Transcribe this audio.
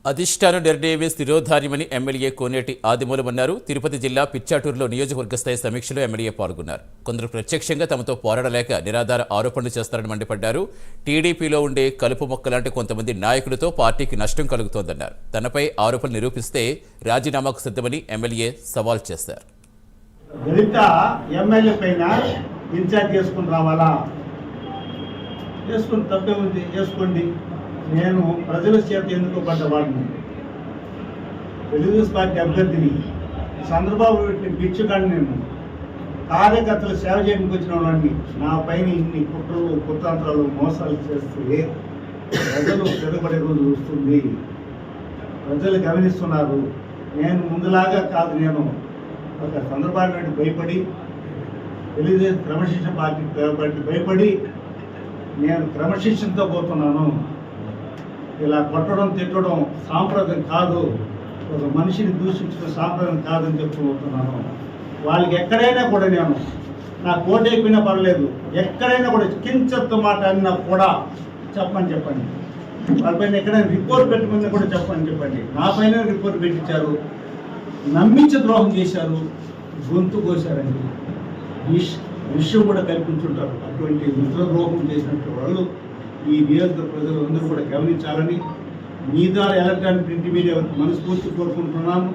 అధిష్టానం నిర్ణయమే శిరోధార్యమని ఎమ్మెల్యే కోనేటి ఆదిమూలమన్నారు. తిరుపతి జిల్లా పిచ్చాటూరులో నియోజకవర్గ స్థాయి సమీక్షలో ఎమ్మెల్యే పాల్గొన్నారు. కొందరు ప్రత్యక్షంగా తమతో పోరాడలేక నిరాధార ఆరోపణలు చేస్తారని మండిపడ్డారు. టీడీపీలో ఉండే కలుపు మొక్కలాంటి కొంతమంది నాయకులతో పార్టీకి నష్టం కలుగుతోందన్నారు. తనపై ఆరోపణలు నిరూపిస్తే రాజీనామాకు సిద్ధమని ఎమ్మెల్యే సవాల్ చేశారు. దళిత ఎమ్మెల్యే పైన ఇన్ఛార్జ్ చేసుకుని రావాలా? చేసుకుని తప్పే ఉంది, చేసుకోండి. నేను ప్రజల చేత ఎన్నుకోబడ్డ వాడిని, తెలుగుదేశం పార్టీ అభ్యర్థిని. చంద్రబాబు పెట్టిన బిచ్చుగాని నేను కార్యకర్తలు సేవ చేయడానికి వచ్చిన వాడిని. నా పైన ఇన్ని కుట్రలు కుతంత్రాలు మోసాలు చేస్తే ప్రజలు తిరగబడే రోజు వస్తుంది. ప్రజలు గమనిస్తున్నారు. నేను ముందులాగా కాదు, నేను ఒక చంద్రబాబు నాయుడు భయపడి, తెలుగుదేశం క్రమశిక్షణ పార్టీ భయపడి నేను క్రమశిక్షణతో పోతున్నాను. ఇలా కొట్టడం తిట్టడం సాంప్రదాయం కాదు, ఒక మనిషిని దూషించడం సాంప్రదాయం కాదని చెప్పుకోబోతున్నాను. వాళ్ళకి ఎక్కడైనా కూడా నేను నా కోట అయిపోయినా పర్లేదు, ఎక్కడైనా కూడా కించెత్తు మాట అన్నా కూడా చెప్పండి. వాళ్ళపైన ఎక్కడైనా రిపోర్ట్ పెట్టమని కూడా చెప్పండి. నా పైన రిపోర్ట్ పెట్టించారు, నమ్మించి ద్రోహం చేశారు, గొంతు కోశారండి. విషయం కూడా కల్పించుంటారు. అటువంటి మిత్రద్రోహం చేసినట్టు వాళ్ళు ఈ నియోజకవర్గ ప్రజలందరూ కూడా గమనించాలని మీ ద్వారా ఎలక్ట్రానిక్ ప్రింట్ మీడియా మనస్ఫూర్తి కోరుకుంటున్నాను.